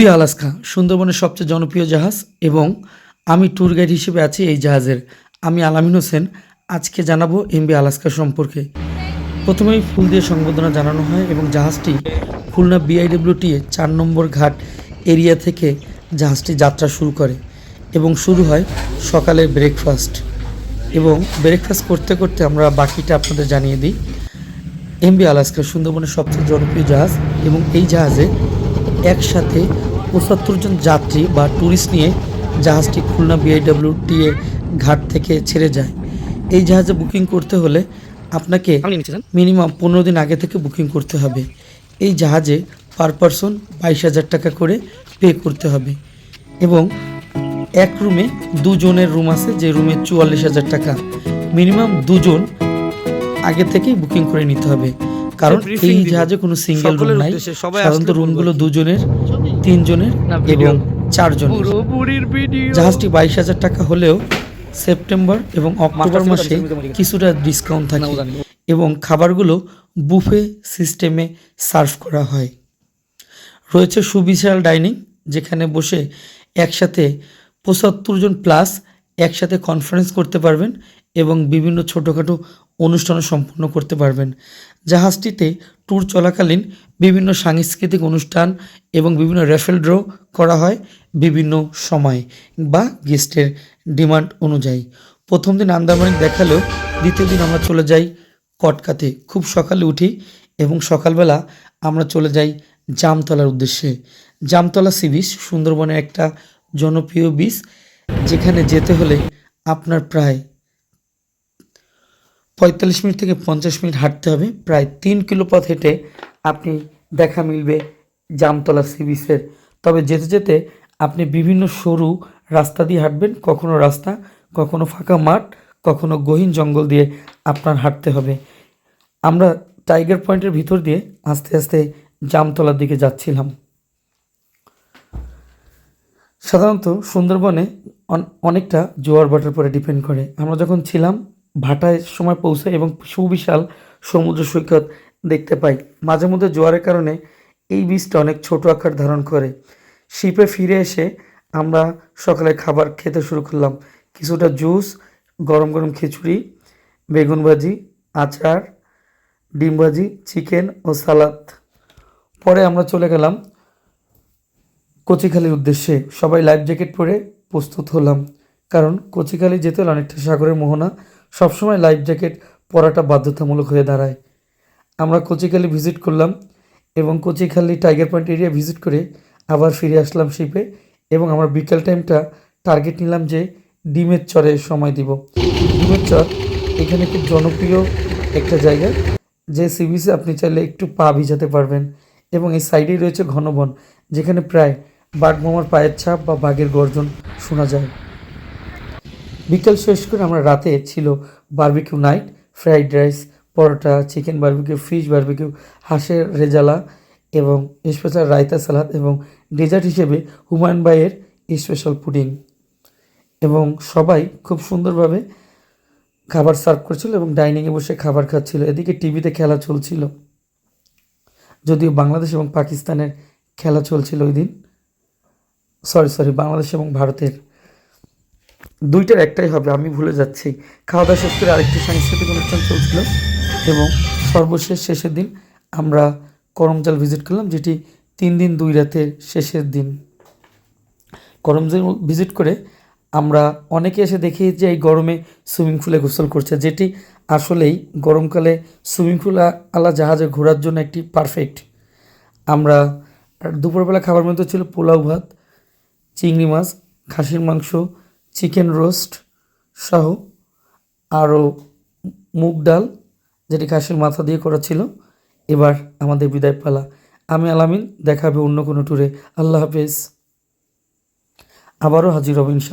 MV Alaska সুন্দরবনের সবচেয়ে জনপ্রিয় জাহাজ এবং আমি ট্যুর গাইড হিসেবে আছি এই জাহাজের। আমি আলামিন হোসেন। আজকে জানাবো এমভি আলাস্কা সম্পর্কে। প্রথমেই ফুল দিয়ে সংবর্ধনা জানানো হয় এবং জাহাজটি খুলনা বিআইডব্লিউটিএ ৪ নম্বর ঘাট এরিয়া থেকে জাহাজটি যাত্রা শুরু করে এবং শুরু হয় সকালের ব্রেকফাস্ট। এবং ব্রেকফাস্ট করতে করতে আমরা বাকিটা আপনাদের জানিয়ে দিই। এমভি আলাস্কা সুন্দরবনের সবচেয়ে জনপ্রিয় জাহাজ এবং এই জাহাজে একসাথে ৭৫ জন যাত্রী বা ট্যুরিস্ট নিয়ে জাহাজটি খুলনা বিআইডব্লিউটিএ ঘাট থেকে ছেড়ে যায়। এই জাহাজে বুকিং করতে হলে আপনাকে মিনিমাম ১৫ দিন আগে থেকে বুকিং করতে হবে। এই জাহাজে পার পারসন ২২,০০০ টাকা করে পে করতে হবে এবং এক রুমে দুজনের রুম আছে, যে রুমে ৪৪,০০০ টাকা। মিনিমাম দুজন আগে থেকেই বুকিং করে নিতে হবে, কারণ এই জাহাজে কোনো সিঙ্গেল রুম নাই। সাধারণত রুমগুলো দুজনের, তিনজনের এবং ৪ জনের। জাহাজটি ২২,০০০ টাকা হলেও সেপ্টেম্বর এবং অক্টোবর মাসে কিছুটা ডিসকাউন্ট থাকে এবং খাবারগুলো বুফে সিস্টেমে সার্ভ করা হয়। রয়েছে সুবিশাল ডাইনিং, যেখানে বসে একসাথে ৭৫ জন প্লাস একসাথে কনফারেন্স করতে পারবেন এবং বিভিন্ন ছোটোখাটো অনুষ্ঠানও সম্পন্ন করতে পারবেন। জাহাজটিতে ট্যুর চলাকালীন বিভিন্ন সাংস্কৃতিক অনুষ্ঠান এবং বিভিন্ন র্যাফেল ড্র করা হয় বিভিন্ন সময় বা গেস্টের ডিমান্ড অনুযায়ী। প্রথম দিন আন্দামানিক দেখালেও দ্বিতীয় দিন আমরা চলে যাই কটকাতে। খুব সকালে উঠি এবং সকালবেলা আমরা চলে যাই জামতলার উদ্দেশ্যে। জামতলা সি বিচ সুন্দরবনের একটা জনপ্রিয় বিচ, যেখানে যেতে হলে আপনার প্রায় ৪৫ মিনিট থেকে ৫০ মিনিট হাঁটতে হবে। প্রায় ৩ কিলো পথ হেঁটে আপনি দেখা মিলবে জামতলা সি বিচের। তবে যেতে যেতে আপনি বিভিন্ন সরু রাস্তা দিয়ে হাঁটবেন, কখনো রাস্তা, কখনো ফাঁকা মাঠ, কখনো গহীন জঙ্গল দিয়ে আপনার হাঁটতে হবে। আমরা টাইগার পয়েন্টের ভিতর দিয়ে আস্তে আস্তে জামতলার দিকে যাচ্ছিলাম। সাধারণত সুন্দরবনে অনেকটা জোয়ার ভাটার পরে ডিপেন্ড করে। আমরা যখন ছিলাম ভাটায় সময় পৌঁছাই এবং সুবিশাল সমুদ্র সৈকত দেখতে পাই। মাঝে মধ্যে জোয়ারের কারণে এই বীজটা অনেক ছোট আকার ধারণ করে। শিপে ফিরে এসে আমরা সকালে খাবার খেতে শুরু করলাম। কিছুটা জুস, গরম গরম খিচুড়ি, বেগুন ভাজি, আচার, ডিম ভাজি, চিকেন ও সালাদ। পরে আমরা চলে গেলাম কচিখালির উদ্দেশ্যে। সবাই লাইফ জ্যাকেট পরে প্রস্তুত হলাম, কারণ কচিখালি যেতে হলে অনেকটা সাগরের মোহনা, সবসময় লাইফ জ্যাকেট পরাটা বাধ্যতামূলক হয়ে দাঁড়ায়। আমরা কচিখালি ভিজিট করলাম এবং Kochikhali tiger point area visit করে আবার ফিরে আসলাম শিপে এবং আমরা বিকেল টাইমটা টার্গেট নিলাম যে ডিমের চরে সময় দিব। ডিমের চর এখানে খুব জনপ্রিয় একটা জায়গা, যে সি বিচে আপনি চাইলে একটু পা ভিজাতে পারবেন এবং এই সাইডেই রয়েছে ঘন বন, যেখানে প্রায় বাঘমামার পায়ের ছাপ বা বাঘের গর্জন শোনা যায়। বিকেল শেষ করে আমরা রাতে ছিল বারবিকিউ নাইট, ফ্রাইড রাইস, পরোটা, চিকেন বারবিকিউ, ফিশ বারবিকিউ, হাঁসের রেজালা এবং স্পেশাল রায়তা সালাদ এবং ডেজার্ট হিসেবে হুমায়ুন ভাইয়ের স্পেশাল পুডিং। এবং সবাই খুব সুন্দরভাবে খাবার সার্ভ করছিল এবং ডাইনিংয়ে বসে খাবার খাচ্ছিল। এদিকে টিভিতে খেলা চলছিল, যদিও বাংলাদেশ এবং পাকিস্তানের খেলা চলছিল ওই দিন। সরি বাংলাদেশ এবং ভারতের, দুইটার একটাই হবে, আমি ভুলে যাচ্ছি। খাওয়া দাওয়া শেষ করে আরেকটি সাংস্কৃতিক অনুষ্ঠান চলছিল এবং সর্বশেষ শেষের দিন আমরা করমজাল ভিজিট করলাম, যেটি ৩ দিন ২ রাতের শেষের দিন। করমজাল ভিজিট করে আমরা অনেকে এসে দেখি যে এই গরমে সুইমিং পুলে গোসল করছে, যেটি আসলেই গরমকালে সুইমিং পুল আলা জাহাজে ঘোরার জন্য একটি পারফেক্ট। আমরা দুপুরবেলা খাবার মধ্যে ছিল পোলাও ভাত, চিংড়ি মাছ, খাসির মাংস, চিকেন রোস্ট সহ আরও মুগ ডাল, যেটি খাসির মাথা দিয়ে করা ছিল। এবার আমাদের বিদায় পালা। আমি আলামিন, দেখা হবে অন্য কোনো ট্যুরে। আল্লাহ হাফেজ। আবারও হাজির হব ইনশাআল্লাহ।